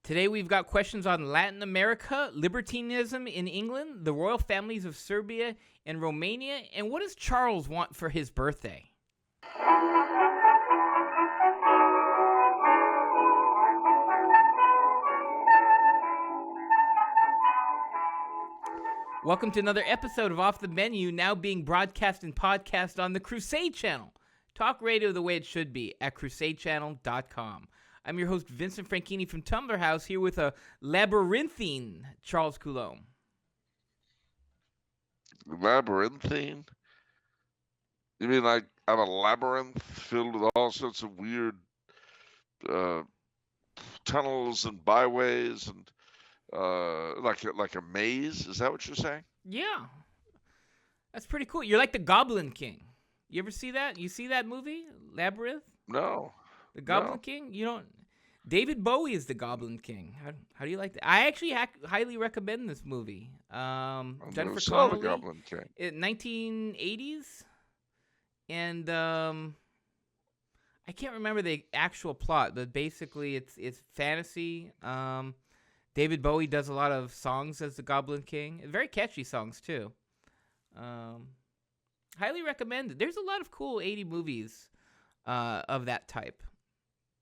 Today we've got questions on Latin America, libertinism in England, the royal families of Serbia and Romania, and what does Charles want for his birthday? Welcome to another episode of Off the Menu, now being broadcast and podcast on the Crusade Channel. Talk radio the way it should be at crusadechannel.com. I'm your host, Vincent Franchini from Tumblr House, here with a labyrinthine Charles Coulombe. Labyrinthine? You mean like I'm a labyrinth filled with all sorts of weird tunnels and byways and like a maze? Is that what you're saying? Yeah. That's pretty cool. You're like the Goblin King. You ever see that? You see that movie, Labyrinth? No. The Goblin King? You don't... David Bowie is the Goblin King. How do you like that? I actually highly recommend this movie. Jennifer Connelly. The Goblin King. 1980s. And I can't remember the actual plot, but basically it's fantasy. David Bowie does a lot of songs as the Goblin King. Very catchy songs, too. Highly recommended. There's a lot of cool 80 movies of that type.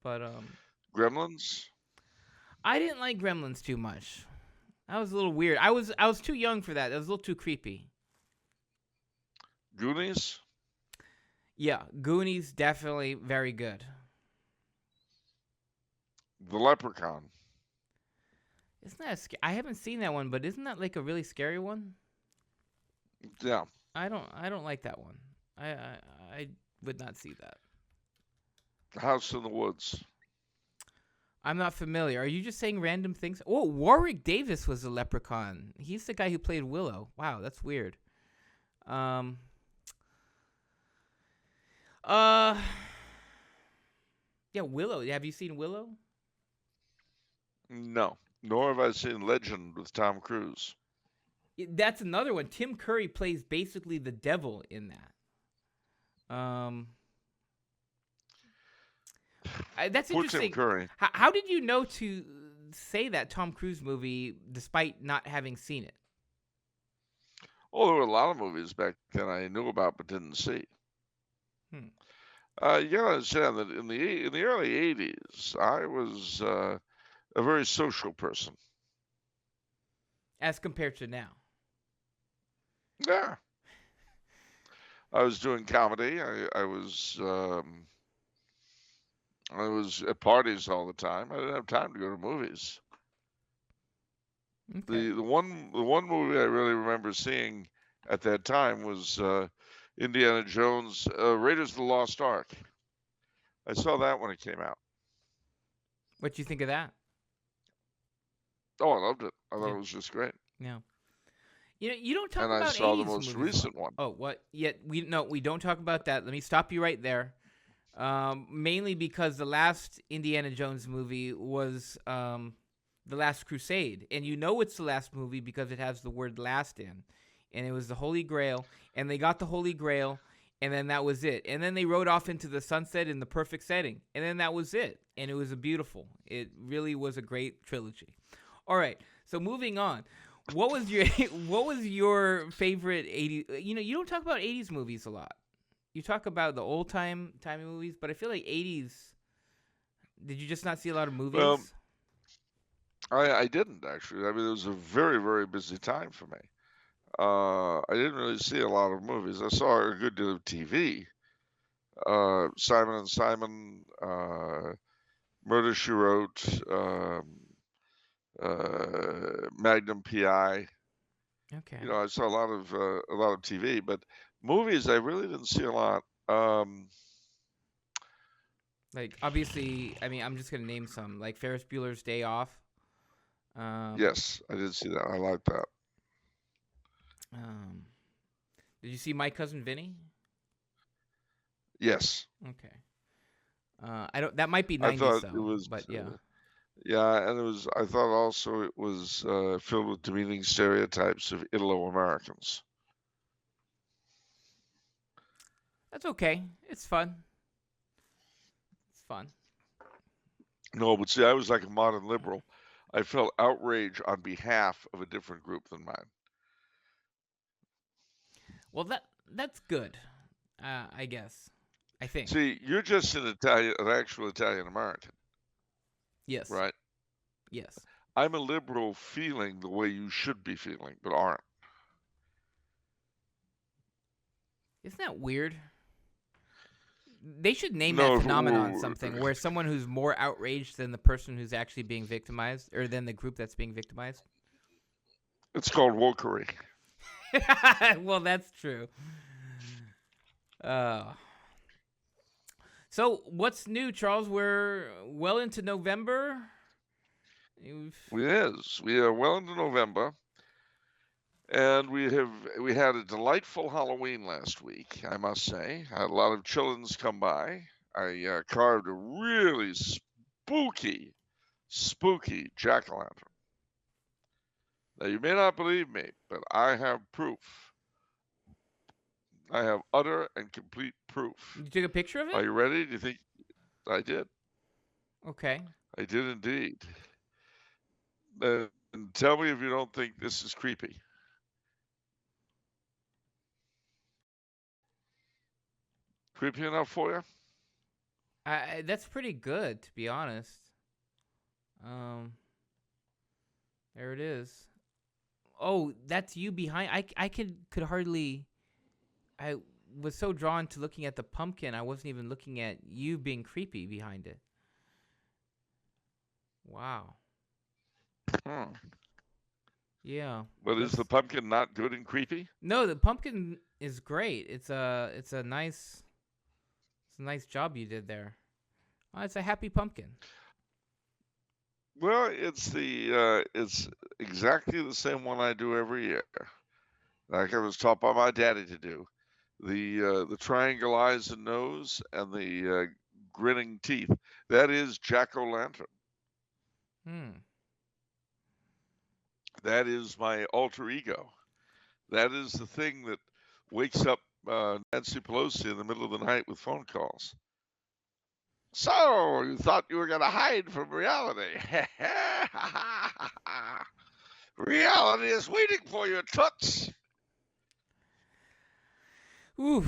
But Gremlins? I didn't like Gremlins too much. That was a little weird. I was too young for that. That was a little too creepy. Goonies? Yeah, Goonies definitely very good. The Leprechaun? Isn't that I haven't seen that one, but isn't that like a really scary one? Yeah. I don't like that one. I would not see that. House in the Woods. I'm not familiar. Are you just saying random things? Oh, Warwick Davis was a leprechaun. He's the guy who played Willow. Wow, that's weird. Yeah, Willow. Have you seen Willow? No. Nor have I seen Legend with Tom Cruise. That's another one. Tim Curry plays basically the devil in that. That's Poor interesting. Tim Curry. How did you know to say that Tom Cruise movie despite not having seen it? Oh, there were a lot of movies back then I knew about but didn't see. You gotta understand that in the early '80s, I was a very social person. As compared to now. Yeah. I was doing comedy. I was at parties all the time. I didn't have time to go to movies. Okay. The one movie I really remember seeing at that time was Indiana Jones, Raiders of the Lost Ark. I saw that when it came out. What'd you think of that? Oh, I loved it. I thought it was just great. Yeah. You don't talk and about 80s I saw the most movies recent one. Oh, what? Yet we don't talk about that. Let me stop you right there. Mainly because the last Indiana Jones movie was The Last Crusade, and you know it's the last movie because it has the word "last" in, and it was the Holy Grail, and they got the Holy Grail, and then that was it, and then they rode off into the sunset in the perfect setting, and then that was it, and it was it really was a great trilogy. All right, so moving on. What was your favorite 80s? You don't talk about 80s movies a lot. You talk about the old time movies, but I feel like 80s. Did you just not see a lot of movies? Well, I didn't actually. I mean, it was a very, very busy time for me. I didn't really see a lot of movies. I saw a good deal of TV. Simon and Simon, Murder, She Wrote, Magnum PI. Okay. I saw a lot of TV, but movies I really didn't see a lot. Like obviously, I mean, I'm just gonna name some, like Ferris Bueller's Day Off. Yes, I did see that. I like that. Did you see My Cousin Vinny? Yes. Okay. That might be 90s I thought though, it was, but yeah. Yeah, and I thought also it was filled with demeaning stereotypes of Italo-Americans. That's okay. It's fun. No, but see, I was like a modern liberal. I felt outrage on behalf of a different group than mine. Well, that's good. I guess. I think. See, you're just an actual Italian American, Yes. right? Yes. I'm a liberal feeling the way you should be feeling, but aren't. Isn't that weird? They should name that No, phenomenon something where someone who's more outraged than the person who's actually being victimized, or than the group that's being victimized. it's called wokery. Well, that's true. So what's new, Charles? We're well into November. We are well into November, and we had a delightful Halloween last week. I must say, I had a lot of children's come by. I carved a really spooky jack-o'-lantern. Now you may not believe me, but I have proof. I have utter and complete proof. You took a picture of it? Are you ready? Do you think I did? Okay. I did indeed. And tell me if you don't think this is creepy. Creepy enough for you? That's pretty good, to be honest. There it is. Oh, that's you behind. I could hardly. I was so drawn to looking at the pumpkin, I wasn't even looking at you being creepy behind it. Wow. Hmm. Yeah. But is the pumpkin not good and creepy? No, the pumpkin is great. It's a nice job you did there. Oh, it's a happy pumpkin. Well, it's exactly the same one I do every year, like I was taught by my daddy to do. The triangle eyes and nose and the grinning teeth. That is jack-o'-lantern. That is my alter ego. That is the thing that wakes up Nancy Pelosi in the middle of the night with phone calls. So, you thought you were going to hide from reality. Reality is waiting for you, toots. Ooh.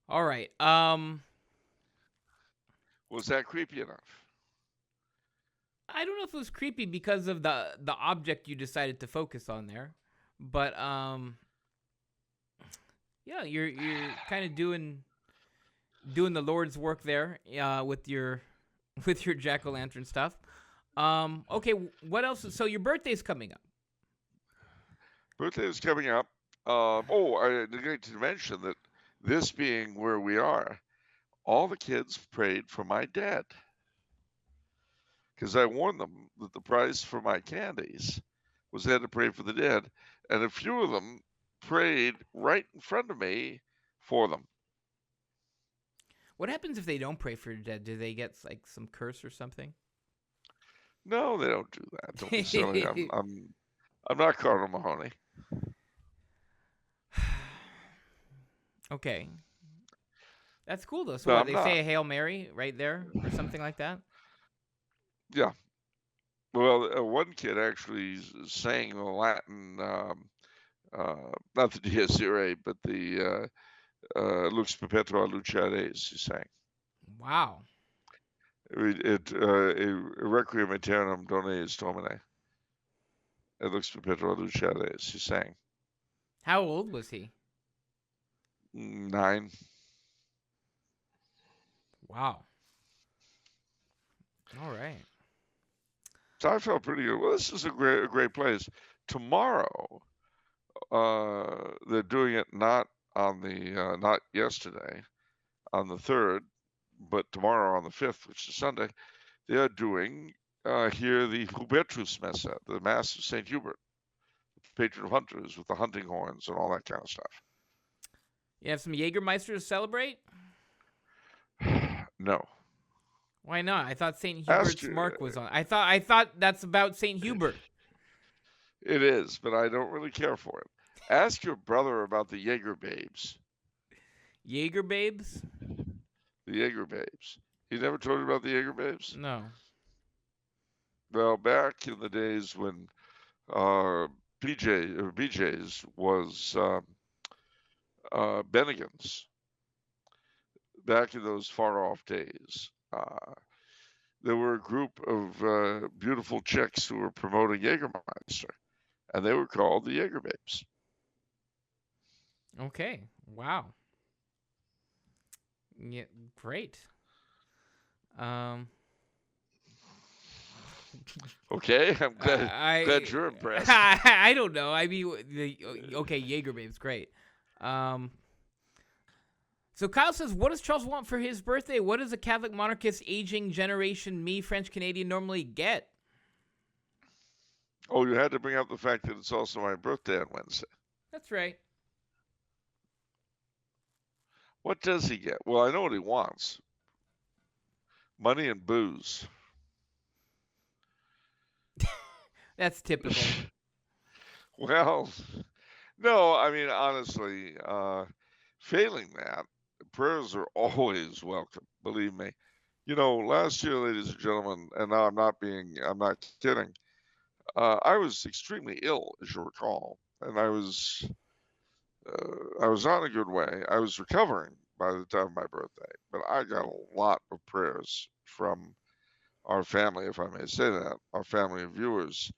All right. Was that creepy enough? I don't know if it was creepy because of the object you decided to focus on there, but yeah, you're kind of doing the Lord's work there, with your jack-o'-lantern stuff. Okay, what else? So your birthday's coming up. Birthday is coming up. I neglected to mention that this being where we are, all the kids prayed for my dad. Because I warned them that the price for my candies was they had to pray for the dead. And a few of them prayed right in front of me for them. What happens if they don't pray for your dead? Do they get like some curse or something? No, they don't do that. Don't be silly. I'm not Cardinal Mahoney. Okay. That's cool though. So No, what, I'm they not. say a Hail Mary right there or something like that? Yeah. Well, one kid actually sang the Latin, not the Dies Irae, but the Lux Perpetua Luciades, he sang. Wow. Requiem Aeternam Done Est Domine. Lux Perpetua Luciades, he sang. How old was he? 9. Wow. All right. So I felt pretty good. Well, this is a great place. Tomorrow, they're doing it not yesterday, on the 3rd, but tomorrow on the 5th, which is Sunday. They are doing here the Hubertus Messe, the Mass of Saint Hubert, patron of hunters, with the hunting horns and all that kind of stuff. You have some Jägermeister to celebrate? No. Why not? I thought St. Hubert's mark was on. I thought that's about St. Hubert. It is, but I don't really care for it. Ask your brother about the Jaeger babes. Jaeger babes? The Jaeger babes. He never told you about the Jaeger babes? No. Well, back in the days when uh, BJ's was Bennigan's, back in those far off days, there were a group of beautiful chicks who were promoting Jägermeister, and they were called the Jaeger babes. Okay. Wow. Yeah. Great. Um. Okay, I'm glad I you're impressed. I don't know. I mean, okay, Jaeger babe's great. So Kyle says, what does Charles want for his birthday? What does a Catholic monarchist, aging generation, me, French Canadian, normally get? Oh, you had to bring up the fact that it's also my birthday on Wednesday. That's right. What does he get? Well, I know what he wants. Money and booze. That's typical. Well, no, I mean, honestly, failing that, prayers are always welcome, believe me. You know, last year, ladies and gentlemen, and now I'm not kidding, I was extremely ill, as you recall, and I was not in a good way. I was recovering by the time of my birthday, but I got a lot of prayers from our family, if I may say that, our family of viewers,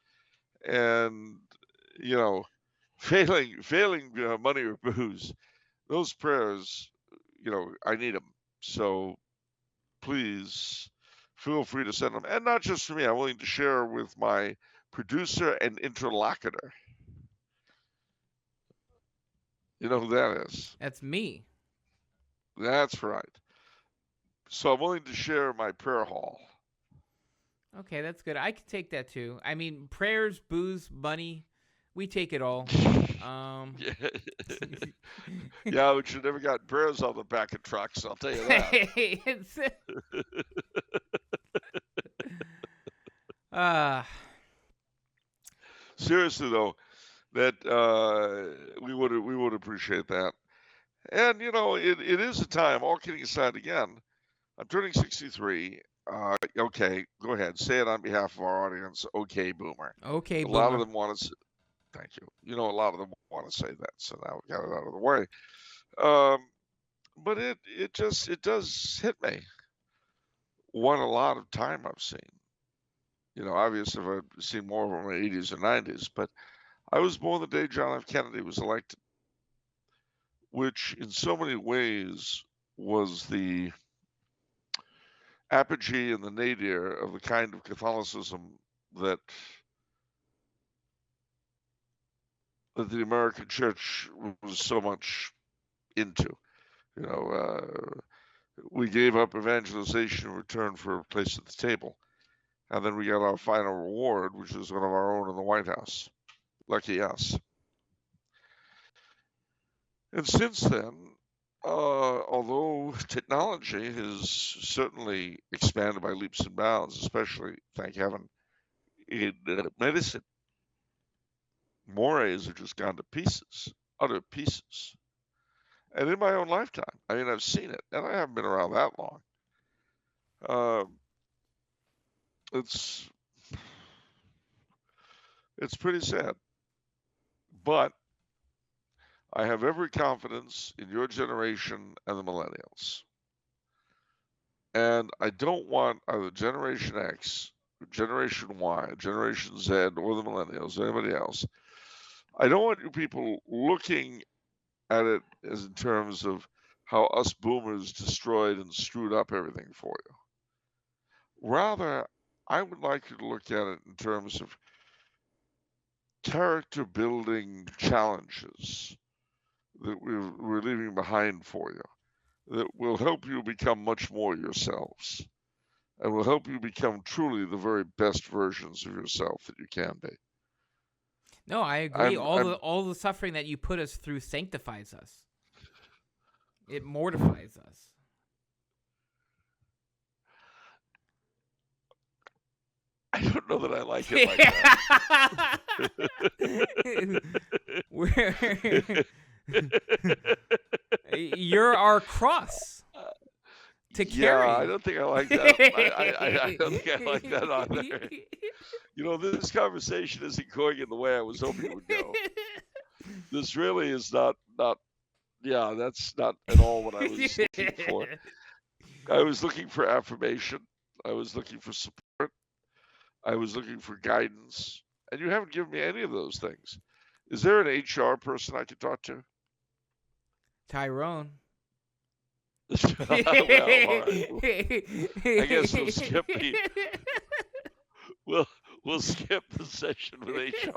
and you know, failing money or booze, those prayers, I need them. So please feel free to send them, and not just for me. I'm willing to share with my producer and interlocutor. You know who that is? That's me. That's right. So I'm willing to share my prayer hall. Okay, that's good. I can take that too. I mean, prayers, booze, money, we take it all. Yeah, but you never got prayers on the back of trucks, I'll tell you that. Seriously though, that we would appreciate that. And it is a time. All kidding aside, again, I'm turning 63. Okay, go ahead. Say it on behalf of our audience. Okay, boomer. Okay, a boomer. lot of them want to. Thank you. A lot of them want to say that, so now we got it out of the way. But it does hit me. What a lot of time I've seen. Obviously I've seen more of them in the 80s or 90s, but I was born the day John F. Kennedy was elected, which in so many ways was the apogee and the nadir of the kind of Catholicism that the American church was so much into. We gave up evangelization in return for a place at the table. And then we got our final reward, which is one of our own in the White House. Lucky us. And since then, although technology has certainly expanded by leaps and bounds, especially, thank heaven, in medicine, mores have just gone to pieces, utter pieces. And in my own lifetime, I mean, I've seen it, and I haven't been around that long. It's pretty sad. But I have every confidence in your generation and the millennials. And I don't want either Generation X, Generation Y, Generation Z, or the millennials, or anybody else. I don't want you people looking at it as in terms of how us boomers destroyed and screwed up everything for you. Rather, I would like you to look at it in terms of character building challenges that we're leaving behind for you, that will help you become much more yourselves and will help you become truly the very best versions of yourself that you can be. No, I agree. All the suffering that you put us through sanctifies us. It mortifies us. I don't know that I like it like that. You're our cross. to Yeah, I carry. don't think I like that. I don't think I like that either. This conversation isn't going in the way I was hoping it would go. This really is not. Yeah, that's not at all what I was looking for. I was looking for affirmation. I was looking for support. I was looking for guidance. And you haven't given me any of those things. Is there an HR person I could talk to? Tyrone. Well, all right. I guess we'll skip the we'll we'll skip the session with HR.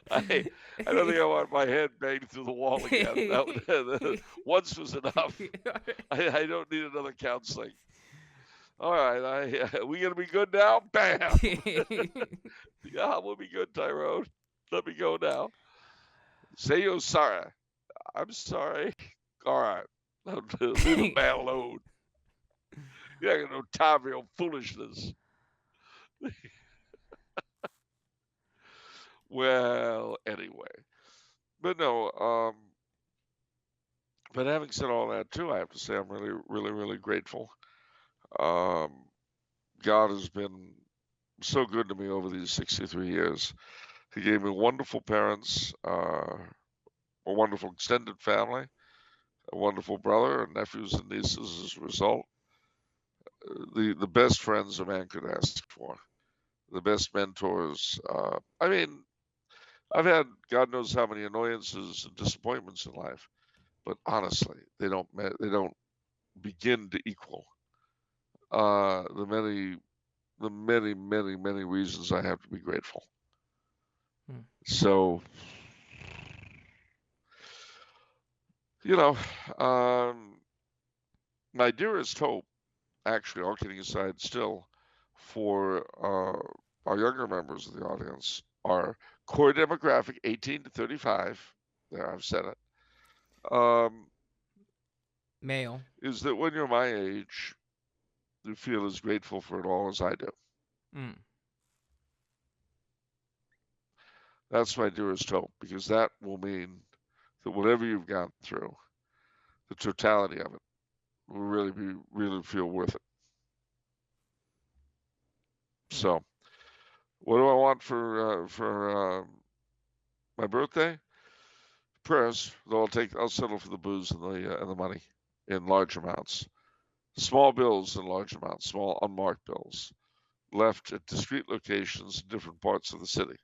I don't think I want my head banged through the wall again. Once was enough. I don't need another counseling. All right, we gonna be good now? Bam! Yeah, we'll be good, Tyrone. Let me go now. Say you're sorry. I'm sorry. All right. Leave the man alone. You ain't got no time for your foolishness. Well, anyway. But no, but having said all that too, I have to say I'm really, really, really grateful. Um, God has been so good to me over these 63 years. He gave me wonderful parents, a wonderful extended family, a wonderful brother, and nephews and nieces as a result. The best friends a man could ask for, the best mentors. I mean, I've had God knows how many annoyances and disappointments in life, but honestly, they don't begin to equal the many reasons I have to be grateful. Hmm. So, you know, um, my dearest hope, actually, all kidding aside, still for our younger members of the audience are core demographic 18 to 35. There, I've said it. Um, Male. is that when you're my age, you feel as grateful for it all as I do. Mm. That's my dearest hope because that will mean that whatever you've gone through, the totality of it, will really feel worth it. Mm. So, what do I want for my birthday? Prayers. Though I'll settle for the booze and the money in large amounts. Small bills in large amounts, small unmarked bills, left at discrete locations in different parts of the city.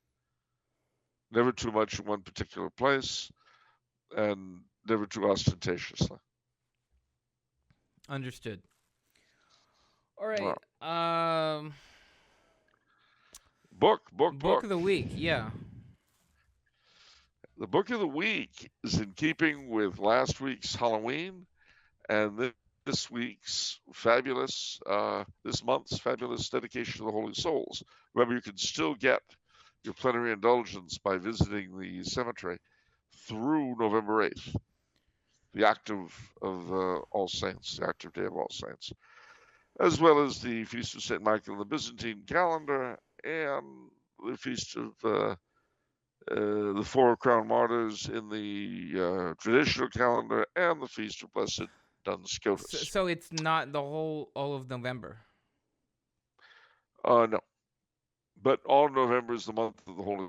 Never too much in one particular place, and never too ostentatiously. Understood. All Well, right. Book book. of the week. Yeah. The book of the week is in keeping with last week's Halloween and this week's this month's fabulous dedication to the Holy Souls. Remember, you can still get your plenary indulgence by visiting the cemetery through November 8th, the octave of All Saints, the octave day of All Saints, as well as the Feast of St. Michael in the Byzantine calendar and the Feast of the Four Crown Martyrs in the traditional calendar, and the Feast of Blessed Duns Scotus. So it's not the whole all of November. No, but all November is the month of the Holy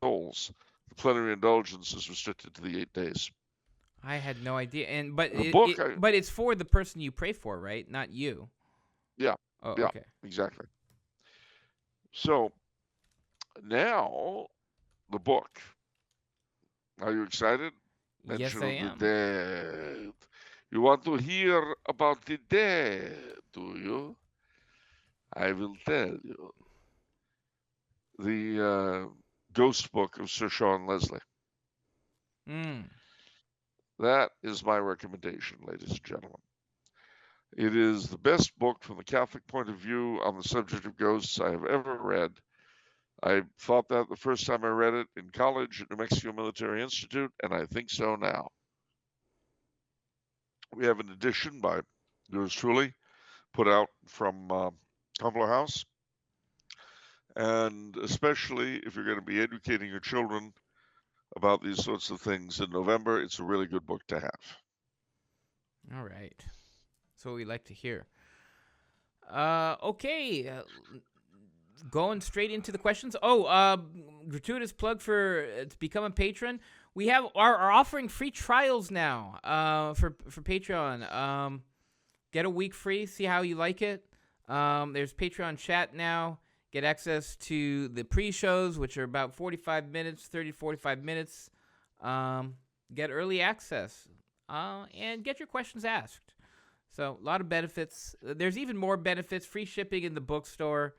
Souls. The plenary indulgence is restricted to the 8 days. I had no idea. And but The book, but it's for the person you pray for, right? Not you. yeah, Oh, yeah, okay. exactly. So now the book. Are you excited? Yes, Mention I of the am. dead. You want to hear about the dead, do you? I will tell you. The Ghost Book of Sir Sean Leslie. Mm. That is my recommendation, ladies and gentlemen. It is the best book from the Catholic point of view on the subject of ghosts I have ever read. I thought that the first time I read it in college at New Mexico Military Institute, and I think so now. We have an edition by yours truly, put out from Humbler House. And especially if you're going to be educating your children about these sorts of things in November, it's a really good book to have. All right. That's what we like to hear. Okay. Going straight into the questions. Oh, gratuitous plug for to become a patron. We are offering free trials now. For Patreon. Get a week free. See how you like it. There's Patreon chat now. Get access to the pre-shows, which are about 45 minutes, 30 to 45 minutes. Get early access. And get your questions asked. So, a lot of benefits. There's even more benefits. Free shipping in the bookstore.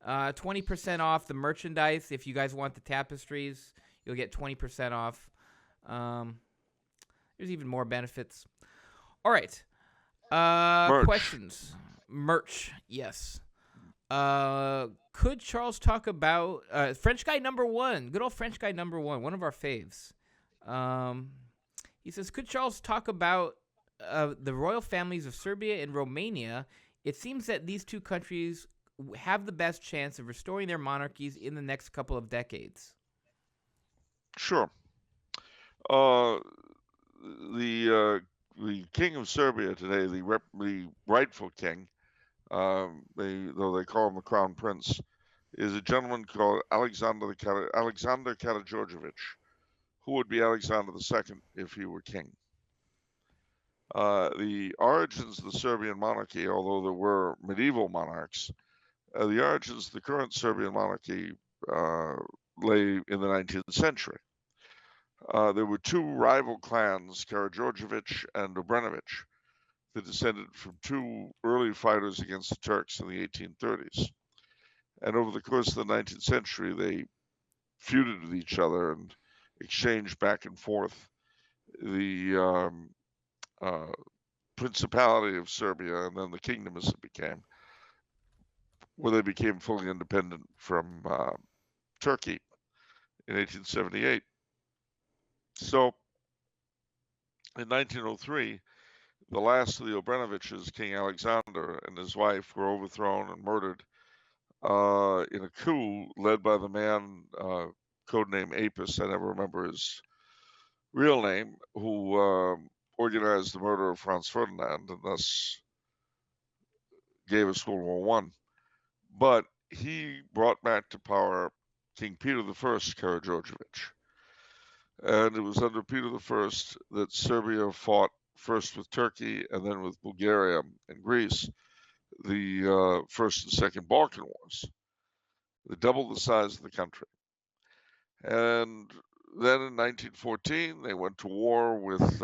20% off the merchandise. If you guys want the tapestries, you'll get 20% off. There's even more benefits. All right. Merch. Questions. Merch. Yes. Could Charles talk about French guy number one? Good old French guy number one of our faves. He says, could Charles talk about the royal families of Serbia and Romania? It seems that these two countries have the best chance of restoring their monarchies in the next couple of decades. Sure. The king of Serbia today, the rightful king, though they call him the crown prince, is a gentleman called Alexander Karađorđević, who would be Alexander II if he were king. The origins of the Serbian monarchy, although there were medieval monarchs, the origins of the current Serbian monarchy lay in the 19th century. There were two rival clans, Karađorđević and Obrenović, that descended from two early fighters against the Turks in the 1830s. And over the course of the 19th century, they feuded with each other and exchanged back and forth the Principality of Serbia and then the kingdom as it became, where they became fully independent from Turkey in 1878. So in 1903, the last of the Obrenovićes, King Alexander, and his wife were overthrown and murdered in a coup led by the man, codename Apis, I never remember his real name, who organized the murder of Franz Ferdinand and thus gave us World War I. But he brought back to power King Peter I Karađorđević. And it was under Peter I that Serbia fought first with Turkey and then with Bulgaria and Greece, the First and Second Balkan Wars. They doubled the size of the country. And then in 1914, they went to war with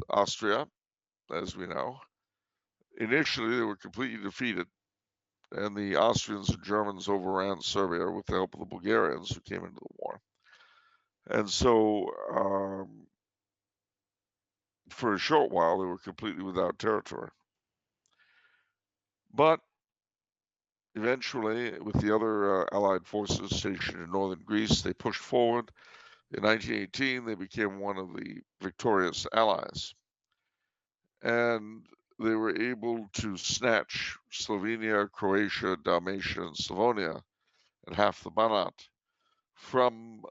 Austria, as we know. Initially, they were completely defeated, and the Austrians and Germans overran Serbia with the help of the Bulgarians who came into the war. And so, for a short while, they were completely without territory. But eventually, with the other Allied forces stationed in northern Greece, they pushed forward. In 1918, they became one of the victorious Allies. And they were able to snatch Slovenia, Croatia, Dalmatia, and Slavonia, and half the Banat, from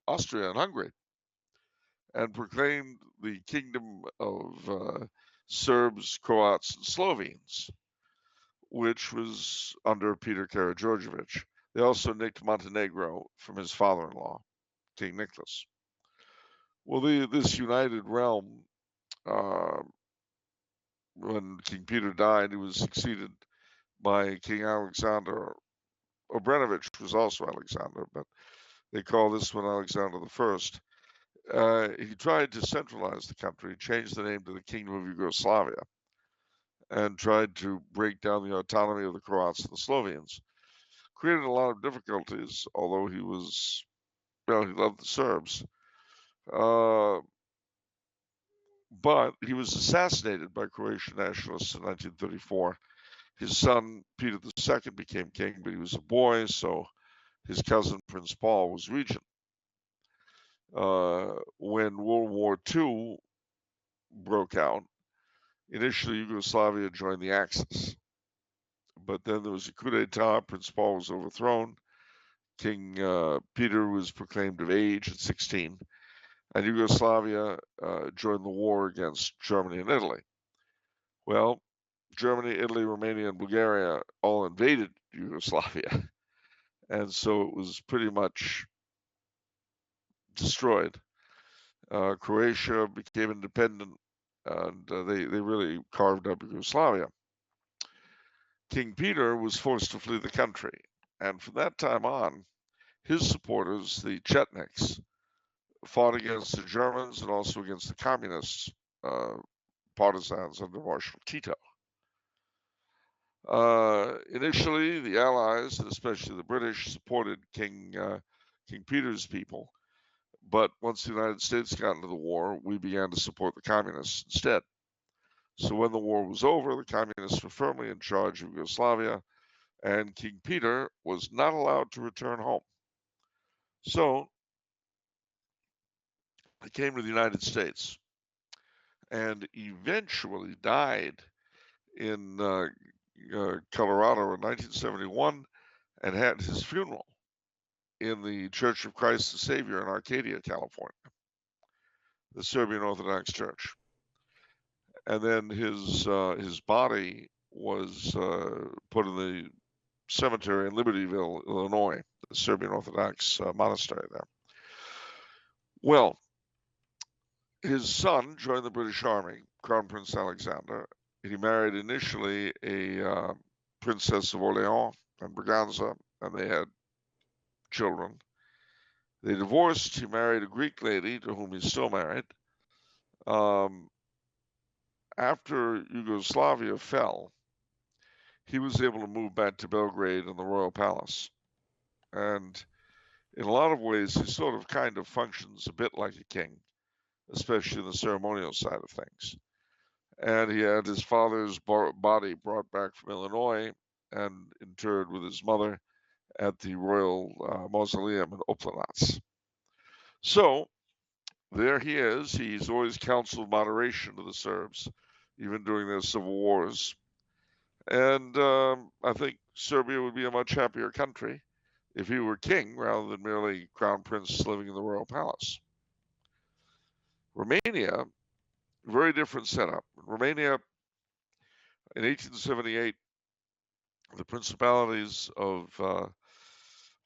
Austria and Hungary, and proclaimed the kingdom of Serbs, Croats, and Slovenes, which was under Peter Karađorđević. They also nicked Montenegro from his father-in-law, King Nicholas. Well, this united realm, when King Peter died, he was succeeded by King Alexander. Obrenović was also Alexander, but they call this one Alexander I. He tried to centralize the country, changed the name to the Kingdom of Yugoslavia, and tried to break down the autonomy of the Croats and the Slovenes. Created a lot of difficulties, although he was, he loved the Serbs. But he was assassinated by Croatian nationalists in 1934. His son, Peter II, became king, but he was a boy, so his cousin, Prince Paul, was regent. When World War II broke out, initially Yugoslavia joined the Axis. But then there was a coup d'etat, Prince Paul was overthrown, King Peter was proclaimed of age at 16, and Yugoslavia joined the war against Germany and Italy. Well, Germany, Italy, Romania, and Bulgaria all invaded Yugoslavia, and so it was pretty much destroyed. Croatia became independent, and they really carved up Yugoslavia. King Peter was forced to flee the country, and from that time on, his supporters, the Chetniks, fought against the Germans and also against the communists, uh, partisans under Marshal Tito. Initially, the Allies, and especially the British, supported King Peter's people, but once the United States got into the war, we began to support the communists instead. So when the war was over, the communists were firmly in charge of Yugoslavia, and King Peter was not allowed to return home. So he came to the United States and eventually died in Colorado in 1971 and had his funeral in the Church of Christ the Savior in Arcadia, California, the Serbian Orthodox Church. And then his body was put in the cemetery in Libertyville, Illinois, the Serbian Orthodox monastery there. Well, his son joined the British Army, Crown Prince Alexander. He married initially a Princess of Orleans and Braganza, and they had children. They divorced. He married a Greek lady to whom he's still married. After Yugoslavia fell, he was able to move back to Belgrade and the Royal Palace. And in a lot of ways, he sort of kind of functions a bit like a king, especially in the ceremonial side of things. And he had his father's body brought back from Illinois and interred with his mother at the Royal Mausoleum in Oplanats. So there he is. He's always counseled moderation to the Serbs, even during their civil wars. And I think Serbia would be a much happier country if he were king rather than merely crown prince living in the royal palace. Romania, very different setup. Romania, in 1878, the principalities of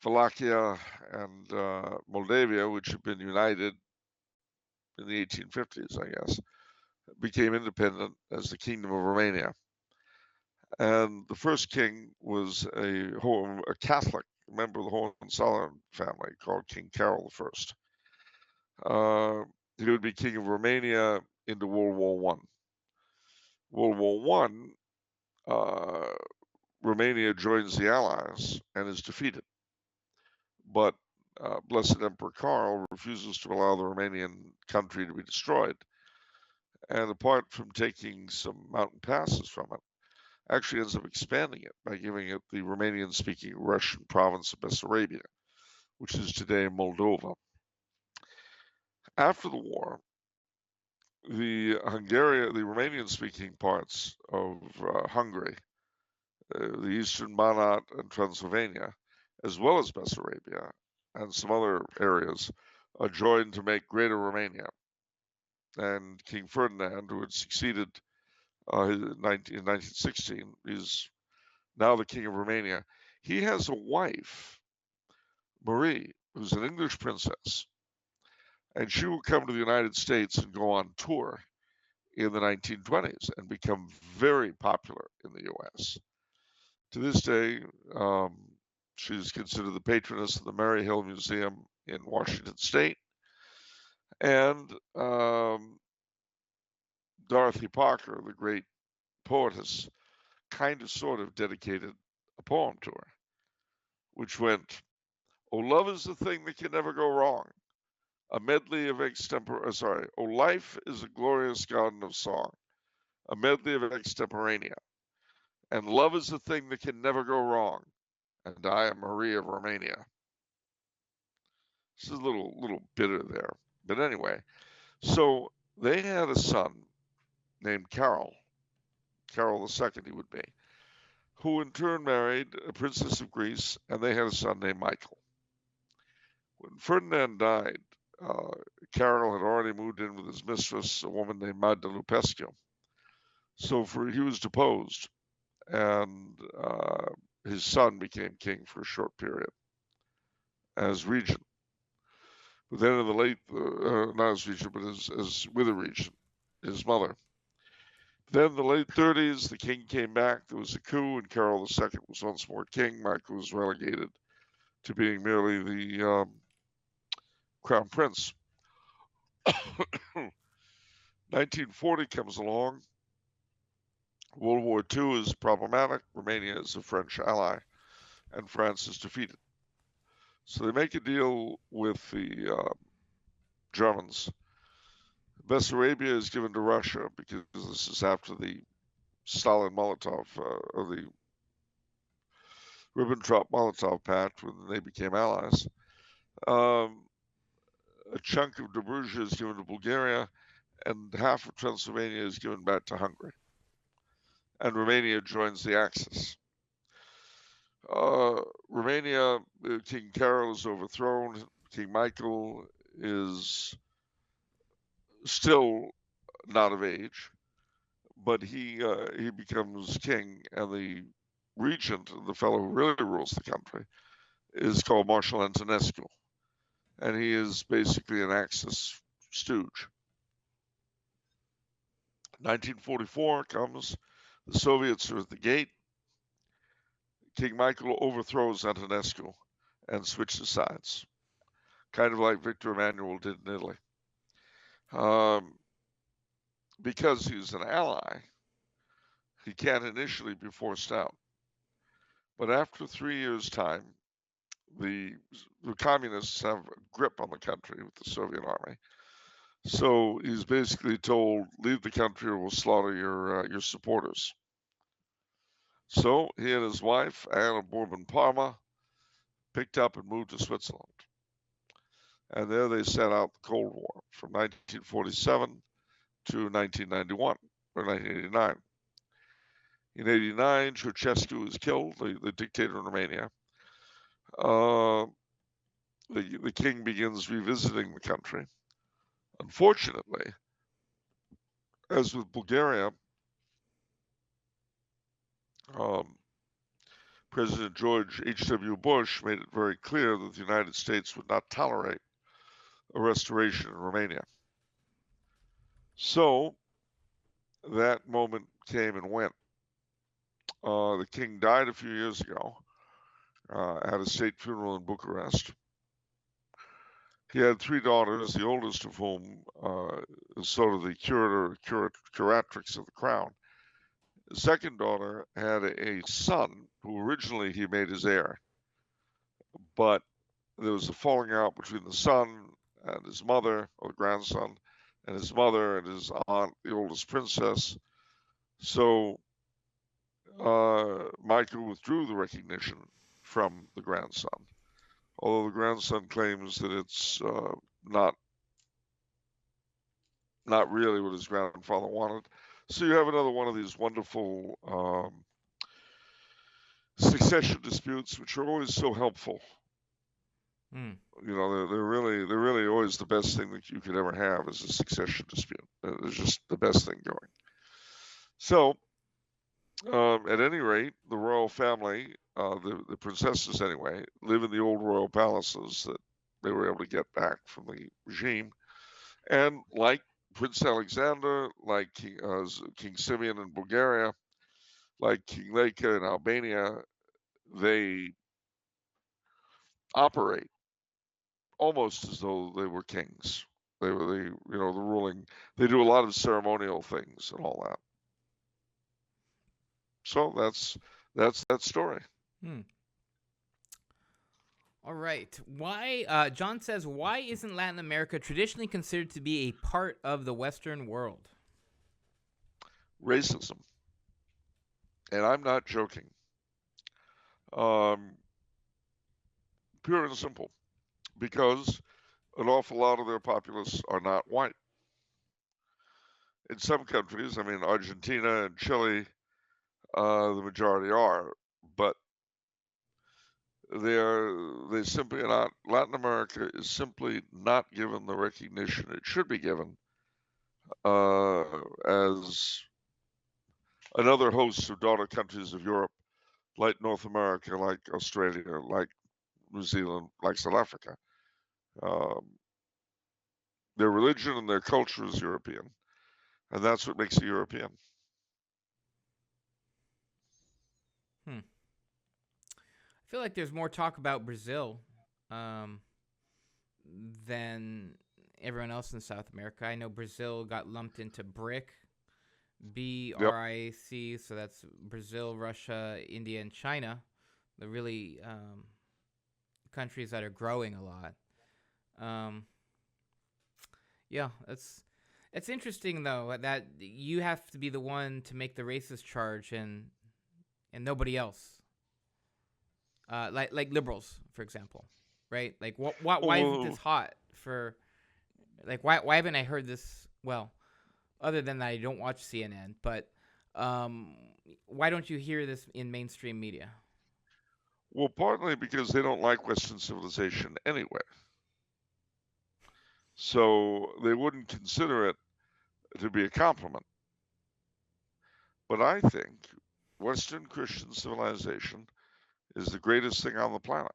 Wallachia and Moldavia, which had been united in the 1850s, I guess, became independent as the Kingdom of Romania. And the first king was a Catholic member of the Hohenzollern family called King Carol I. He would be king of Romania into World War One. World War One, Romania joins the Allies and is defeated. But Blessed Emperor Karl refuses to allow the Romanian country to be destroyed. And apart from taking some mountain passes from it, actually ends up expanding it by giving it the Romanian-speaking Russian province of Bessarabia, which is today Moldova. After the war, the Romanian-speaking parts of Hungary, the eastern Banat and Transylvania, as well as Bessarabia and some other areas, joined to make Greater Romania. And King Ferdinand, who had succeeded in 1916, is now the King of Romania. He has a wife, Marie, who's an English princess, and she will come to the United States and go on tour in the 1920s and become very popular in the U.S. To this day, she's considered the patroness of the Mary Hill Museum in Washington State, and Dorothy Parker, the great poetess, kind of sort of dedicated a poem to her, which went, "Oh, love is the thing that can never go wrong. A medley of oh, life is a glorious garden of song. A medley of extemporanea. And love is the thing that can never go wrong. And I am Marie of Romania." This is a little bitter there. But anyway, so they had a son named Carol II he would be, who in turn married a princess of Greece, and they had a son named Michael. When Ferdinand died, Carol had already moved in with his mistress, a woman named Magda Lupescu. So he was deposed, and his son became king for a short period as regent. But then in the late, not as regent, but as with a regent, his mother. Then in the late 30s, the king came back. There was a coup, and Carol II was once more king. Michael was relegated to being merely the crown prince. 1940 comes along. World War II is problematic. Romania is a French ally, and France is defeated. So they make a deal with the Germans. Bessarabia is given to Russia because this is after the Stalin-Molotov, or the Ribbentrop-Molotov Pact, when they became allies. Um, a chunk of Dobruja is given to Bulgaria, and half of Transylvania is given back to Hungary. And Romania joins the Axis. Romania, King Carol is overthrown. King Michael is still not of age, but he becomes king, and the regent, the fellow who really rules the country, is called Marshal Antonescu, and he is basically an Axis stooge. 1944 comes. The Soviets are at the gate. King Michael overthrows Antonescu and switches sides, kind of like Victor Emmanuel did in Italy. Because he's an ally, he can't initially be forced out. But after 3 years' time, the communists have a grip on the country with the Soviet army. So he's basically told, leave the country or we'll slaughter your supporters. So he and his wife, Anna Bourbon-Parma, picked up and moved to Switzerland. And there they set out the Cold War from 1947 to 1991 or 1989. In 89, Ceausescu is killed, the dictator in Romania. The king begins revisiting the country. Unfortunately, as with Bulgaria, President George H.W. Bush made it very clear that the United States would not tolerate a restoration in Romania. So that moment came and went. The king died a few years ago at a state funeral in Bucharest. He had 3 daughters, the oldest of whom is sort of the curatrix of the crown. The second daughter had a son who originally he made his heir, but there was a falling out between the son and his mother, or the grandson, and his mother and his aunt, the oldest princess. So Michael withdrew the recognition from the grandson, although the grandson claims that it's not really what his grandfather wanted. So you have another one of these wonderful succession disputes, which are always so helpful. Hmm. You know, they're really always the best thing that you could ever have is a succession dispute. It's just the best thing going. So, at any rate, the royal family, the princesses anyway, live in the old royal palaces that they were able to get back from the regime. And like Prince Alexander, like King Simeon in Bulgaria, like King Leka in Albania, they operate almost as though they were kings. They were the ruling. They do a lot of ceremonial things and all that. So that's that story. Hmm. All right. Why? John says, why isn't Latin America traditionally considered to be a part of the Western world? Racism, and I'm not joking. Pure and simple, because an awful lot of their populace are not white. In some countries, I mean Argentina and Chile, the majority are, but they simply are not. Latin America is simply not given the recognition it should be given as another host of daughter countries of Europe, like North America, like Australia, like New Zealand, like South Africa. Um, their religion and their culture is European, and that's what makes it European. I feel like there's more talk about Brazil um, than everyone else in South America. I know Brazil got lumped into BRIC, Yep. BRIC, so that's Brazil, Russia, India, and China. The really countries that are growing a lot. Um, yeah, it's interesting though that you have to be the one to make the racist charge and nobody else. Like liberals, for example, right? Like why isn't this Well, hot for like why haven't I heard this? Well, other than that, I don't watch CNN, but um, why don't you hear this in mainstream media? partly because they don't like Western civilization anyway, so they wouldn't consider it to be a compliment. But I think Western Christian civilization is the greatest thing on the planet.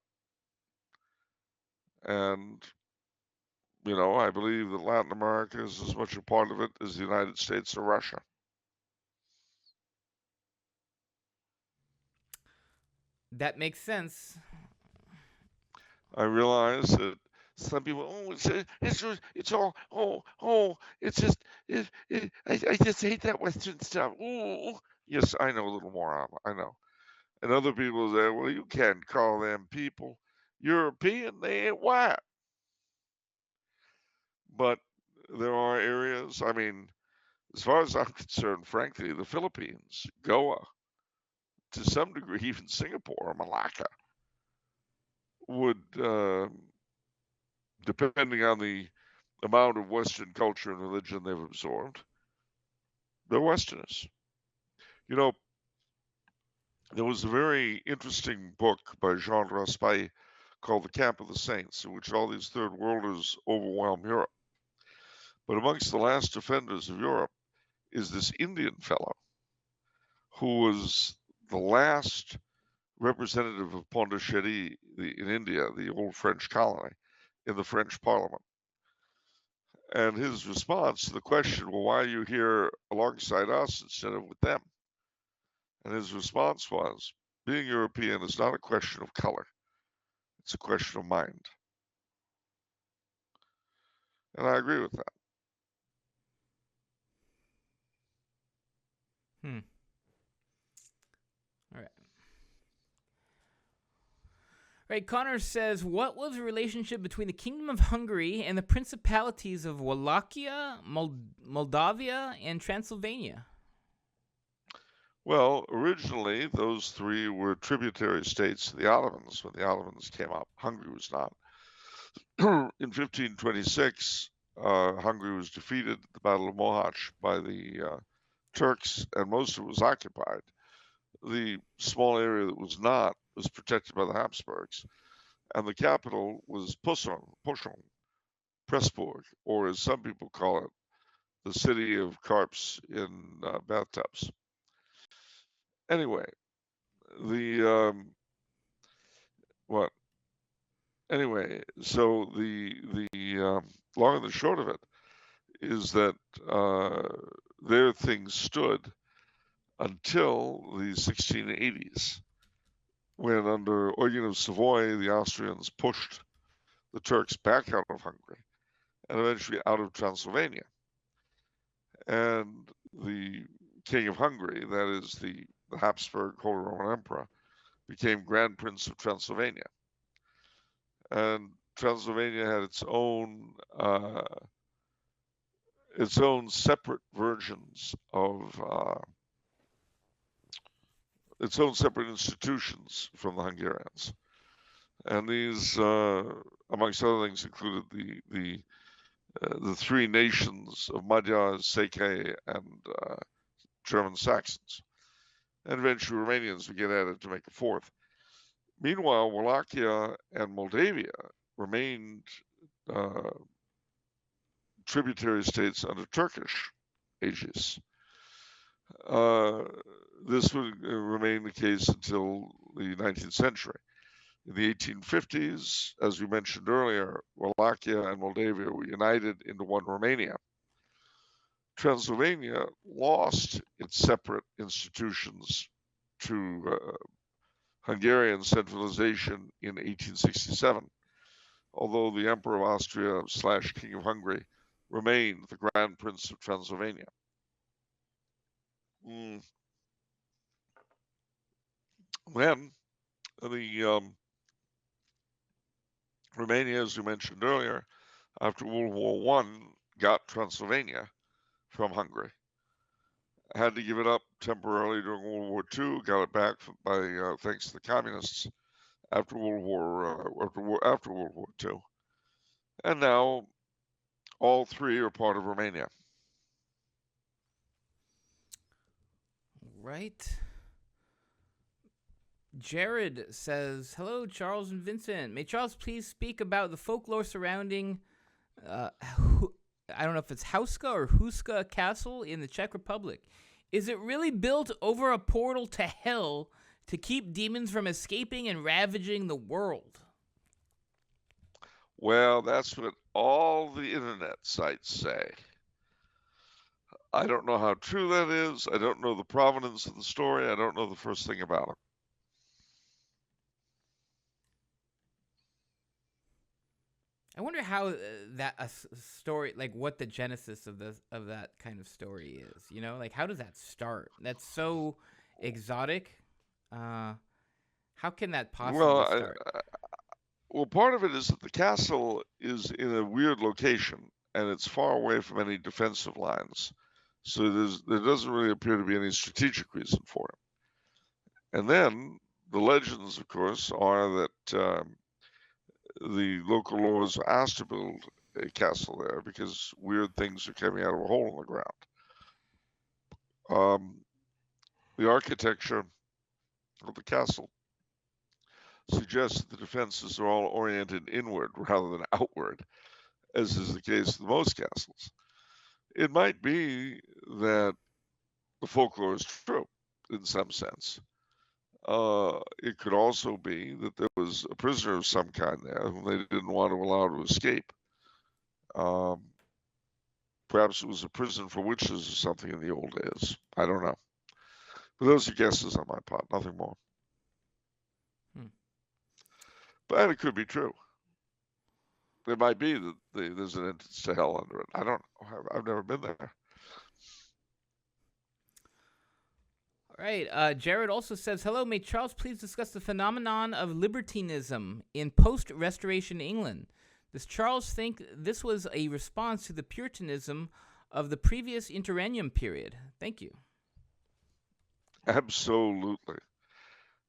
And, I believe that Latin America is as much a part of it as the United States or Russia. That makes sense. I realize that some people, it's all, it's just, I just hate that Western stuff. Ooh. Yes, I know, a little more. I know. And other people say, well, you can't call them people European. They ain't white. But there are areas, I mean, as far as I'm concerned, frankly, the Philippines, Goa, to some degree, even Singapore or Malacca, would, depending on the amount of Western culture and religion they've absorbed, they're Westerners. You know, there was a very interesting book by Jean Raspail called The Camp of the Saints, in which all these third worlders overwhelm Europe. But amongst the last defenders of Europe is this Indian fellow who was the last representative of Pondicherry in India, the old French colony, in the French Parliament. And his response to the question, well, why are you here alongside us instead of with them? And his response was, being European is not a question of color, it's a question of mind. And I agree with that. Hmm. All right. Right, Connor says, what was the relationship between the Kingdom of Hungary and the principalities of Wallachia, Moldavia, and Transylvania? Well, originally, those three were tributary states to the Ottomans when the Ottomans came up. Hungary was not. In 1526, Hungary was defeated at the Battle of Mohacs by the Turks, and most of it was occupied. The small area that was not was protected by the Habsburgs, and the capital was Pushon, Pressburg, or as some people call it, the city of carps in bathtubs. Anyway, the what? Anyway, so the long and the short of it is that there things stood until the 1680s, when under Eugen of Savoy, the Austrians pushed the Turks back out of Hungary and eventually out of Transylvania. And the King of Hungary, that is the Habsburg Holy Roman Emperor, became Grand Prince of Transylvania. And Transylvania had its own separate versions of its own separate institutions from the Hungarians. And these, amongst other things, included the three nations of Magyars, Székely, and German Saxons. And eventually Romanians began added to make a fourth. Meanwhile, Wallachia and Moldavia remained uh, tributary states under Turkish aegis. Uh, this would remain the case until the 19th century. In the 1850s, as we mentioned earlier, Wallachia and Moldavia were united into one Romania. Transylvania lost its separate institutions to Hungarian centralization in 1867, although the Emperor of Austria / King of Hungary remained the Grand Prince of Transylvania. Then the Romania, as we mentioned earlier, after World War I, got Transylvania from Hungary. Had to give it up temporarily during World War II. Got it back by thanks to the communists after World War II, and now all three are part of Romania. Right. Jared says, "Hello, Charles and Vincent. May Charles please speak about the folklore surrounding, I don't know if it's Houska or Houska Castle in the Czech Republic. Is it really built over a portal to hell to keep demons from escaping and ravaging the world?" Well, that's what all the internet sites say. I don't know how true that is. I don't know the provenance of the story. I don't know the first thing about it. I wonder how that story, like what the genesis of that kind of story is. You know, like how does that start? That's so exotic. How can that possibly start? Well, part of it is that the castle is in a weird location and it's far away from any defensive lines. So there doesn't really appear to be any strategic reason for it. And then the legends, of course, are that the local lords were asked to build a castle there because weird things are coming out of a hole in the ground. The architecture of the castle suggests that the defenses are all oriented inward rather than outward, as is the case with most castles. It might be that the folklore is true in some sense. It could also be that there was a prisoner of some kind there whom they didn't want to allow to escape. Perhaps it was a prison for witches or something in the old days. I don't know. But those are guesses on my part, nothing more. But it could be true. It might be that there's an entrance to hell under it. I don't know. I've never been there. All right. Jared also says, "Hello, may Charles please discuss the phenomenon of libertinism in post-Restoration England? Does Charles think this was a response to the Puritanism of the previous interregnum period? Thank you." Absolutely.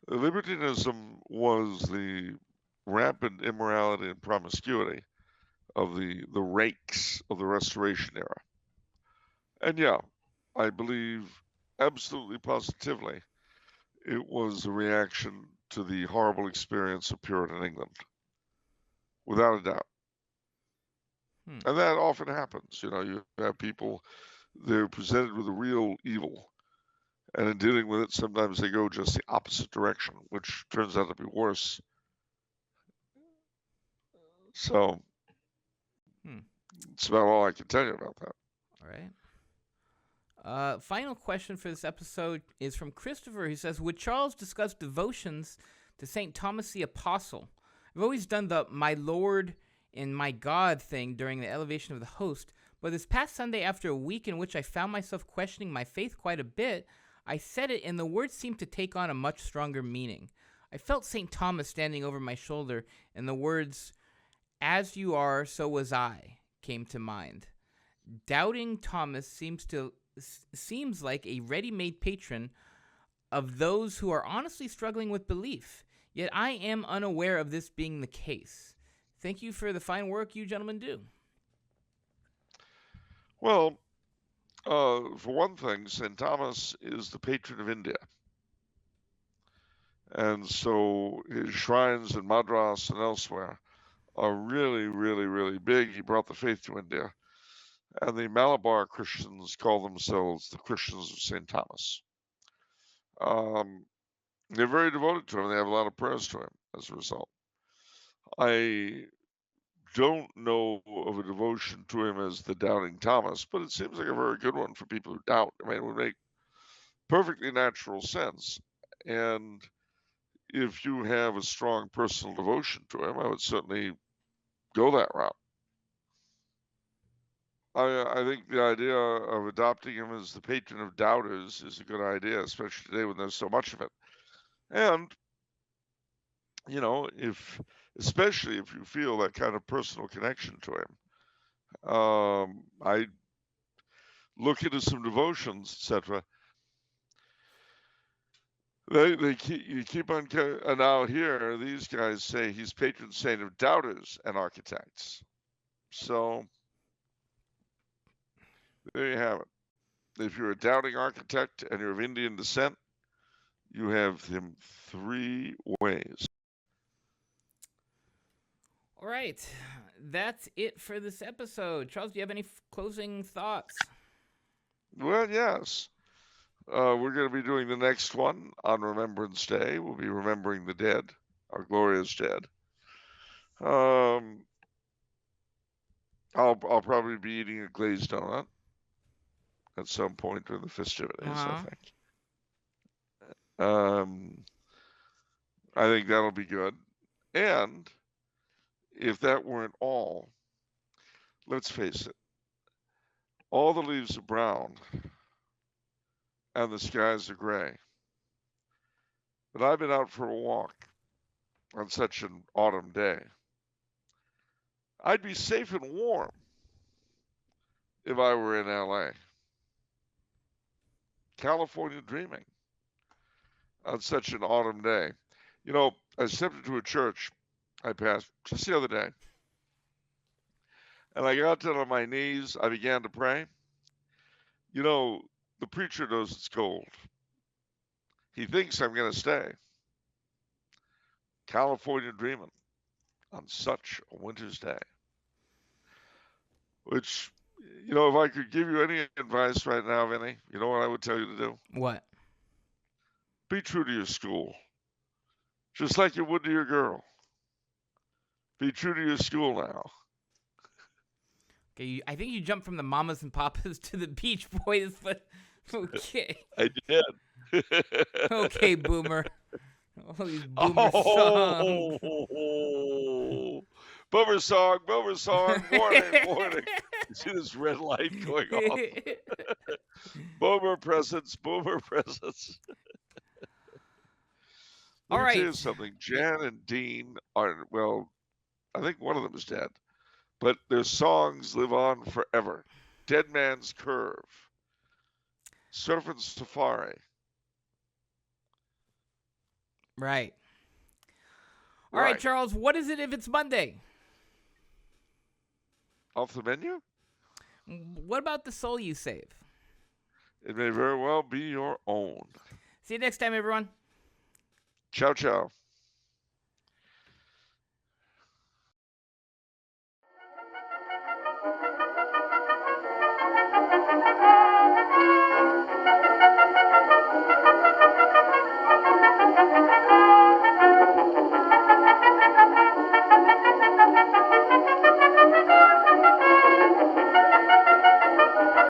Libertinism was the rampant immorality and promiscuity of the rakes of the Restoration era. And yeah, I believe absolutely positively it was a reaction to the horrible experience of Puritan England, without a doubt. And that often happens. You know, you have people, they're presented with a real evil, and in dealing with it, sometimes they go just the opposite direction, which turns out to be worse. So it's about all I can tell you about that. All right. Final question for this episode is from Christopher, who says, "Would Charles discuss devotions to St. Thomas the Apostle? I've always done the my Lord and my God thing during the elevation of the host, but this past Sunday, after a week in which I found myself questioning my faith quite a bit, I said it and the words seemed to take on a much stronger meaning. I felt St. Thomas standing over my shoulder, and the words, 'As you are, so was I,' came to mind. Doubting Thomas seems like a ready-made patron of those who are honestly struggling with belief, yet I am unaware of this being the case. Thank you for the fine work you gentlemen do." Well, for one thing, St. Thomas is the patron of India. And so his shrines in Madras and elsewhere are really, really, really big. He brought the faith to India. And the Malabar Christians call themselves the Christians of St. Thomas. Um, they're very devoted to him. They have a lot of prayers to him as a result. I don't know of a devotion to him as the Doubting Thomas, but it seems like a very good one for people who doubt. I mean, it would make perfectly natural sense. And if you have a strong personal devotion to him, I would certainly go that route. I think the idea of adopting him as the patron of doubters is a good idea, especially today when there's so much of it. And, you know, especially if you feel that kind of personal connection to him, I look into some devotions, etc. You keep on, and now here, these guys say he's patron saint of doubters and architects. So there you have it. If you're a doubting architect and you're of Indian descent, you have him 3 ways. All right. That's it for this episode. Charles, do you have any closing thoughts? Well, yes. We're going to be doing the next one on Remembrance Day. We'll be remembering the dead, our glorious dead. I'll probably be eating a glazed donut at some point during the festivities, I think. I think that'll be good. And if that weren't all, let's face it, all the leaves are brown and the skies are gray. But I've been out for a walk on such an autumn day. I'd be safe and warm if I were in LA. California dreaming on such an autumn day. You know, I stepped into a church I passed just the other day, and I got down on my knees. I began to pray. You know, the preacher knows it's cold. He thinks I'm going to stay. California dreaming on such a winter's day. Which, you know, if I could give you any advice right now, Vinny, you know what I would tell you to do? What? Be true to your school, just like you would to your girl. Be true to your school now. Okay, I think you jumped from the Mamas and Papas to the Beach Boys, but okay. I did. Okay, Boomer. All these Boomer songs. Boomer song, warning. You see this red light going off? Boomer presents. All Let me right. tell you something. Jan and Dean are, well, I think one of them is dead, but their songs live on forever. Dead Man's Curve, Surfing Safari. Right. All right, Charles, what is it if it's Monday? Off the menu? What about the soul you save? It may very well be your own. See you next time, everyone. Ciao, ciao.